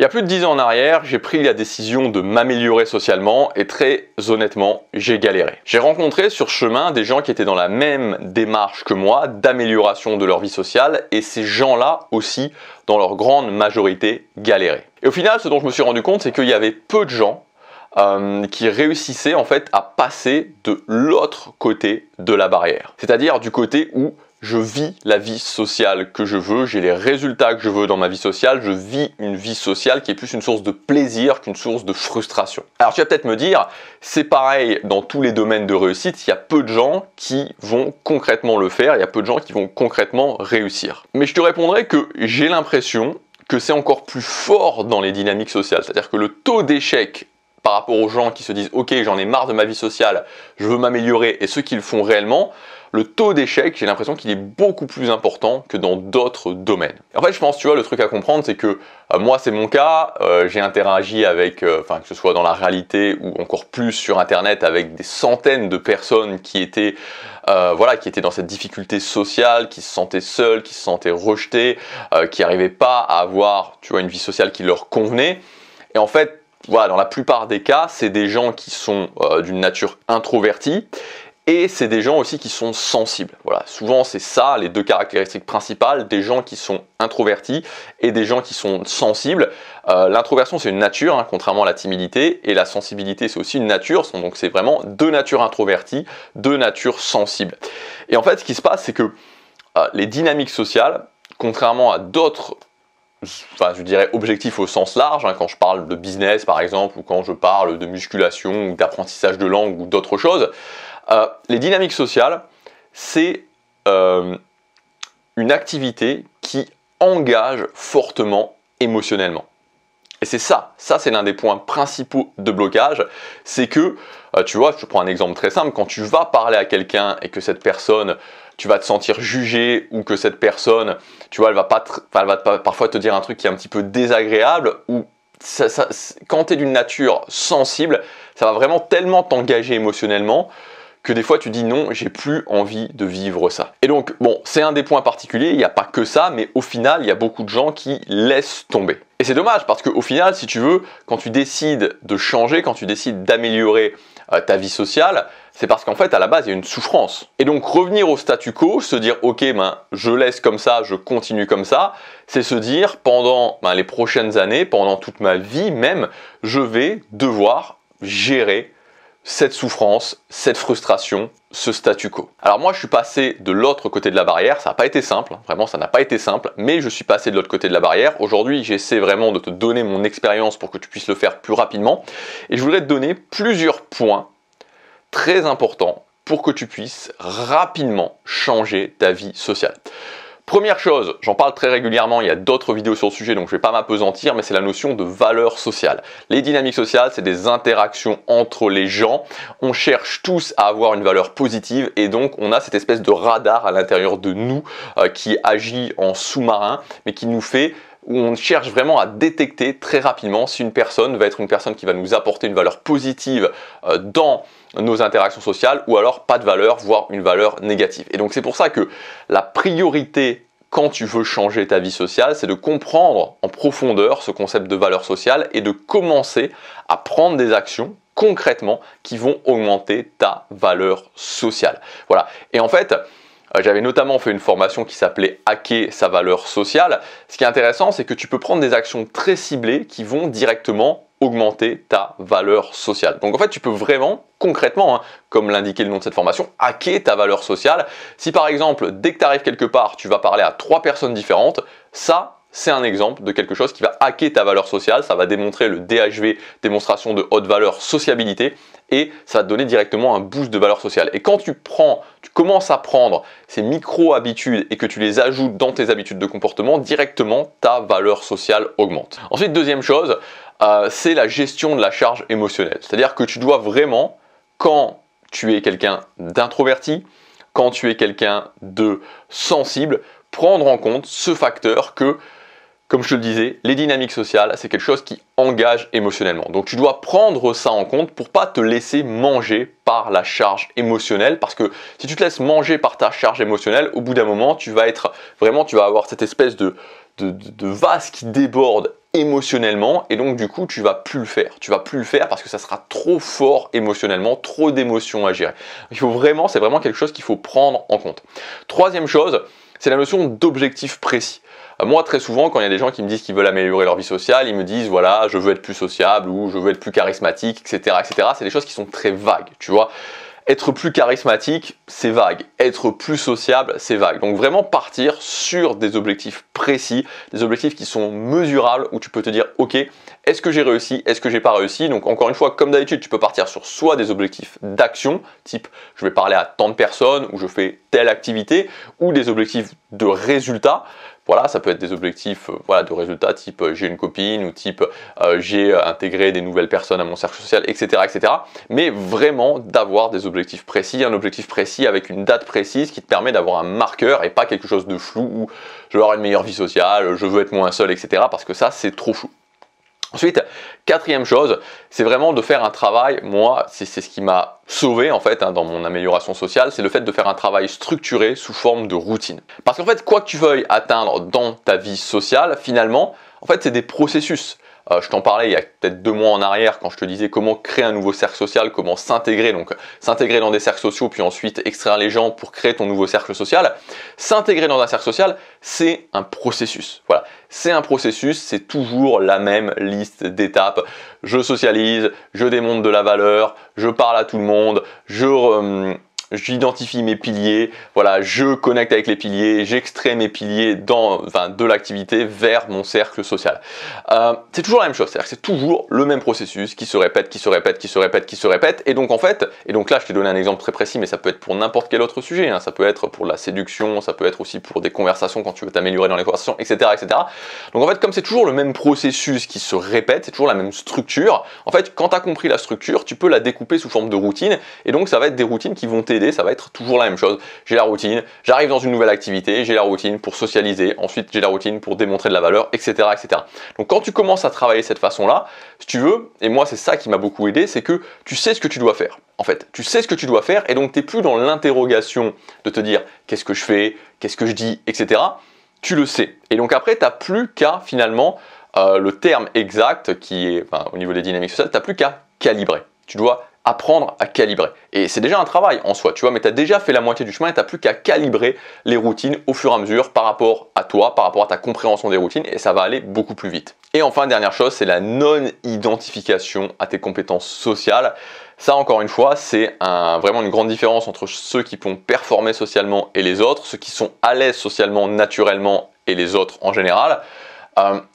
Il y a plus de 10 ans en arrière, j'ai pris la décision de m'améliorer socialement et très honnêtement, j'ai galéré. J'ai rencontré sur ce chemin des gens qui étaient dans la même démarche que moi d'amélioration de leur vie sociale et ces gens-là aussi, dans leur grande majorité, galéraient. Et au final, ce dont je me suis rendu compte, c'est qu'il y avait peu de gens qui réussissaient en fait à passer de l'autre côté de la barrière. C'est-à-dire du côté où je vis la vie sociale que je veux, j'ai les résultats que je veux dans ma vie sociale, je vis une vie sociale qui est plus une source de plaisir qu'une source de frustration. Alors tu vas peut-être me dire, c'est pareil dans tous les domaines de réussite, il y a peu de gens qui vont concrètement le faire, il y a peu de gens qui vont concrètement réussir. Mais je te répondrai que j'ai l'impression que c'est encore plus fort dans les dynamiques sociales, c'est-à-dire que le taux d'échec par rapport aux gens qui se disent « Ok, j'en ai marre de ma vie sociale, je veux m'améliorer » et ceux qui le font réellement, le taux d'échec, j'ai l'impression qu'il est beaucoup plus important que dans d'autres domaines. Et en fait, je pense, tu vois, le truc à comprendre, c'est que moi, c'est mon cas, j'ai interagi avec, que ce soit dans la réalité ou encore plus sur Internet, avec des centaines de personnes qui étaient, qui étaient dans cette difficulté sociale, qui se sentaient seules, qui se sentaient rejetées, qui n'arrivaient pas à avoir, tu vois, une vie sociale qui leur convenait. Et en fait, voilà, dans la plupart des cas, c'est des gens qui sont d'une nature introvertie et c'est des gens aussi qui sont sensibles. Voilà, souvent c'est ça les deux caractéristiques principales, des gens qui sont introvertis et des gens qui sont sensibles. L'introversion c'est une nature, hein, contrairement à la timidité, et la sensibilité c'est aussi une nature, donc c'est vraiment deux natures introverties, deux natures sensibles. Et en fait ce qui se passe c'est que les dynamiques sociales, contrairement à d'autres je dirais objectif au sens large, hein, quand je parle de business par exemple, ou quand je parle de musculation, ou d'apprentissage de langue, ou d'autres choses, les dynamiques sociales, c'est une activité qui engage fortement émotionnellement. Et c'est ça c'est l'un des points principaux de blocage, c'est que, tu vois, je prends un exemple très simple, quand tu vas parler à quelqu'un et que cette personne, tu vas te sentir jugé ou que cette personne, tu vois, elle va parfois te dire un truc qui est un petit peu désagréable ou quand tu es d'une nature sensible, ça va vraiment tellement t'engager émotionnellement que des fois tu dis non, j'ai plus envie de vivre ça. Et donc, bon, c'est un des points particuliers, il n'y a pas que ça, mais au final, il y a beaucoup de gens qui laissent tomber. Et c'est dommage parce qu'au final, si tu veux, quand tu décides de changer, quand tu décides d'améliorer ta vie sociale, c'est parce qu'en fait, à la base, il y a une souffrance. Et donc, revenir au statu quo, se dire, ok, je laisse comme ça, je continue comme ça, c'est se dire, pendant les prochaines années, pendant toute ma vie même, je vais devoir gérer cette souffrance, cette frustration, ce statu quo. Alors moi je suis passé de l'autre côté de la barrière, ça n'a pas été simple, vraiment ça n'a pas été simple, mais je suis passé de l'autre côté de la barrière. Aujourd'hui j'essaie vraiment de te donner mon expérience pour que tu puisses le faire plus rapidement et je voudrais te donner plusieurs points très importants pour que tu puisses rapidement changer ta vie sociale. Première chose, j'en parle très régulièrement, il y a d'autres vidéos sur le sujet donc je ne vais pas m'apesantir, mais c'est la notion de valeur sociale. Les dynamiques sociales, c'est des interactions entre les gens. On cherche tous à avoir une valeur positive et donc on a cette espèce de radar à l'intérieur de nous qui agit en sous-marin, mais qui nous fait où on cherche vraiment à détecter très rapidement si une personne va être une personne qui va nous apporter une valeur positive dans nos interactions sociales ou alors pas de valeur, voire une valeur négative. Et donc c'est pour ça que la priorité quand tu veux changer ta vie sociale, c'est de comprendre en profondeur ce concept de valeur sociale et de commencer à prendre des actions concrètement qui vont augmenter ta valeur sociale. Voilà. Et en fait, j'avais notamment fait une formation qui s'appelait « Hacker sa valeur sociale ». Ce qui est intéressant, c'est que tu peux prendre des actions très ciblées qui vont directement augmenter ta valeur sociale. Donc en fait, tu peux vraiment, concrètement, comme l'indiquait le nom de cette formation, hacker ta valeur sociale. Si par exemple, dès que tu arrives quelque part, tu vas parler à 3 personnes différentes, ça, c'est un exemple de quelque chose qui va hacker ta valeur sociale. Ça va démontrer le DHV, démonstration de haute valeur sociabilité, et ça va te donner directement un boost de valeur sociale. Et quand tu commences à prendre ces micro-habitudes et que tu les ajoutes dans tes habitudes de comportement, directement ta valeur sociale augmente. Ensuite, deuxième chose, c'est la gestion de la charge émotionnelle. C'est-à-dire que tu dois vraiment, quand tu es quelqu'un d'introverti, quand tu es quelqu'un de sensible, prendre en compte ce facteur que, comme je te le disais, les dynamiques sociales, c'est quelque chose qui engage émotionnellement. Donc tu dois prendre ça en compte pour pas te laisser manger par la charge émotionnelle, parce que si tu te laisses manger par ta charge émotionnelle, au bout d'un moment, tu vas avoir cette espèce de vase qui déborde émotionnellement, et donc du coup tu vas plus le faire. Tu vas plus le faire parce que ça sera trop fort émotionnellement, trop d'émotions à gérer. C'est vraiment quelque chose qu'il faut prendre en compte. Troisième chose, c'est la notion d'objectif précis. Moi, très souvent, quand il y a des gens qui me disent qu'ils veulent améliorer leur vie sociale, ils me disent voilà, je veux être plus sociable ou je veux être plus charismatique, etc., etc. C'est des choses qui sont très vagues, tu vois. Être plus charismatique, c'est vague. Être plus sociable, c'est vague. Donc vraiment partir sur des objectifs précis, des objectifs qui sont mesurables, où tu peux te dire, ok, est-ce que j'ai réussi, est-ce que j'ai pas réussi? Donc encore une fois, comme d'habitude, tu peux partir sur soit des objectifs d'action, type je vais parler à tant de personnes, ou je fais telle activité, ou des objectifs de résultats. Voilà, ça peut être des objectifs de résultats type j'ai une copine ou type j'ai intégré des nouvelles personnes à mon cercle social, etc., etc. Mais vraiment d'avoir des objectifs précis, un objectif précis avec une date précise qui te permet d'avoir un marqueur et pas quelque chose de flou où je veux avoir une meilleure vie sociale, je veux être moins seul, etc. Parce que ça, c'est trop flou. Ensuite, quatrième chose, c'est vraiment de faire un travail, moi, c'est ce qui m'a sauvé en fait dans mon amélioration sociale, c'est le fait de faire un travail structuré sous forme de routine. Parce qu'en fait, quoi que tu veuilles atteindre dans ta vie sociale, finalement, en fait, c'est des processus. Je t'en parlais il y a peut-être 2 mois en arrière quand je te disais comment créer un nouveau cercle social, comment s'intégrer, donc s'intégrer dans des cercles sociaux puis ensuite extraire les gens pour créer ton nouveau cercle social. S'intégrer dans un cercle social, c'est un processus. Voilà, c'est un processus, c'est toujours la même liste d'étapes. Je socialise, je démontre de la valeur, je parle à tout le monde, j'identifie mes piliers, voilà, je connecte avec les piliers, j'extrais mes piliers de l'activité vers mon cercle social. C'est toujours la même chose, c'est-à-dire que c'est toujours le même processus qui se répète, qui se répète, qui se répète, qui se répète. Et donc en fait, là je t'ai donné un exemple très précis, mais ça peut être pour n'importe quel autre sujet, hein. Ça peut être pour la séduction, ça peut être aussi pour des conversations quand tu veux t'améliorer dans les conversations, etc., etc. Donc en fait, comme c'est toujours le même processus qui se répète, c'est toujours la même structure, en fait, quand tu as compris la structure, tu peux la découper sous forme de routine, et donc ça va être des routines qui vont t'aider. Ça va être toujours la même chose. J'ai la routine, j'arrive dans une nouvelle activité, j'ai la routine pour socialiser, ensuite j'ai la routine pour démontrer de la valeur, etc., etc. Donc quand tu commences à travailler de cette façon-là, si tu veux, et moi c'est ça qui m'a beaucoup aidé, c'est que tu sais ce que tu dois faire. En fait, tu sais ce que tu dois faire et donc tu n'es plus dans l'interrogation de te dire qu'est-ce que je fais, qu'est-ce que je dis, etc. Tu le sais. Et donc après, tu n'as plus qu'à finalement, le terme exact qui est au niveau des dynamiques sociales, tu n'as plus qu'à calibrer. Tu dois apprendre à calibrer. Et c'est déjà un travail en soi, tu vois, mais tu as déjà fait la moitié du chemin et tu n'as plus qu'à calibrer les routines au fur et à mesure par rapport à toi, par rapport à ta compréhension des routines, et ça va aller beaucoup plus vite. Et enfin, dernière chose, c'est la non-identification à tes compétences sociales. Ça, encore une fois, c'est vraiment une grande différence entre ceux qui vont performer socialement et les autres, ceux qui sont à l'aise socialement, naturellement, et les autres en général.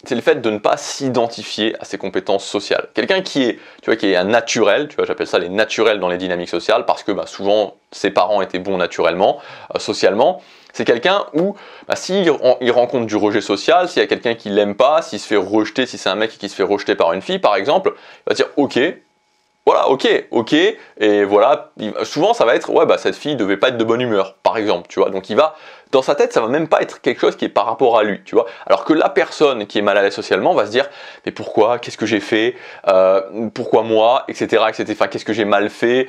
C'est le fait de ne pas s'identifier à ses compétences sociales. Quelqu'un qui est un naturel, tu vois, j'appelle ça les naturels dans les dynamiques sociales, parce que souvent ses parents étaient bons naturellement, socialement. C'est quelqu'un où, s'il rencontre du rejet social, s'il y a quelqu'un qui l'aime pas, s'il se fait rejeter, si c'est un mec qui se fait rejeter par une fille par exemple, il va dire ok. Voilà, ok, et voilà, souvent ça va être, cette fille devait pas être de bonne humeur, par exemple, tu vois, donc dans sa tête, ça va même pas être quelque chose qui est par rapport à lui, tu vois, alors que la personne qui est mal à l'aise socialement va se dire, mais pourquoi, qu'est-ce que j'ai fait, pourquoi moi, etc., enfin, qu'est-ce que j'ai mal fait,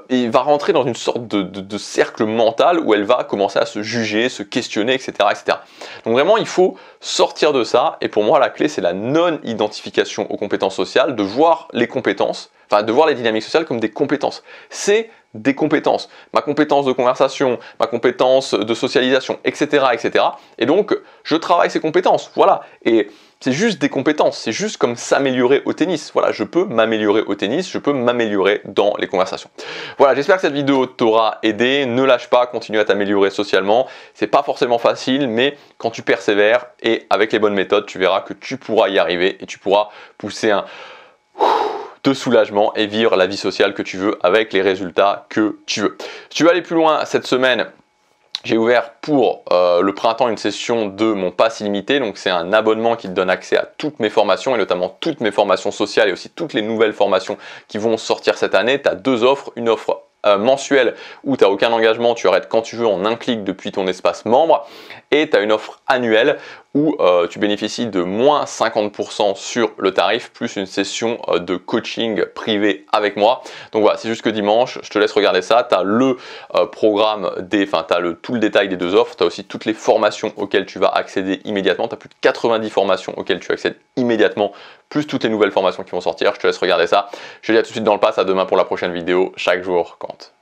il va rentrer dans une sorte de cercle mental où elle va commencer à se juger, se questionner, etc., etc. Donc vraiment, il faut sortir de ça, et pour moi, la clé, c'est la non-identification aux compétences sociales, de voir les compétences, de voir les dynamiques sociales comme des compétences. C'est des compétences. Ma compétence de conversation, ma compétence de socialisation, etc., etc. Et donc, je travaille ces compétences. Voilà. Et c'est juste des compétences. C'est juste comme s'améliorer au tennis. Voilà, je peux m'améliorer au tennis, je peux m'améliorer dans les conversations. Voilà, j'espère que cette vidéo t'aura aidé. Ne lâche pas, continue à t'améliorer socialement. C'est pas forcément facile, mais quand tu persévères et avec les bonnes méthodes, tu verras que tu pourras y arriver et tu pourras pousser de soulagement et vivre la vie sociale que tu veux avec les résultats que tu veux. Si tu veux aller plus loin cette semaine, j'ai ouvert pour le printemps une session de mon pass illimité, donc c'est un abonnement qui te donne accès à toutes mes formations et notamment toutes mes formations sociales et aussi toutes les nouvelles formations qui vont sortir cette année. Tu as 2 offres, une offre mensuelle où tu n'as aucun engagement, tu arrêtes quand tu veux en un clic depuis ton espace membre, et tu as une offre annuelle où tu bénéficies de moins 50% sur le tarif, plus une session de coaching privé avec moi. Donc voilà, c'est juste que dimanche, je te laisse regarder ça. Tu as le programme, tu as tout le détail des 2 offres, tu as aussi toutes les formations auxquelles tu vas accéder immédiatement. Tu as plus de 90 formations auxquelles tu accèdes immédiatement, plus toutes les nouvelles formations qui vont sortir. Je te laisse regarder ça. Je te dis à tout de suite dans le pass, à demain pour la prochaine vidéo. Chaque jour compte.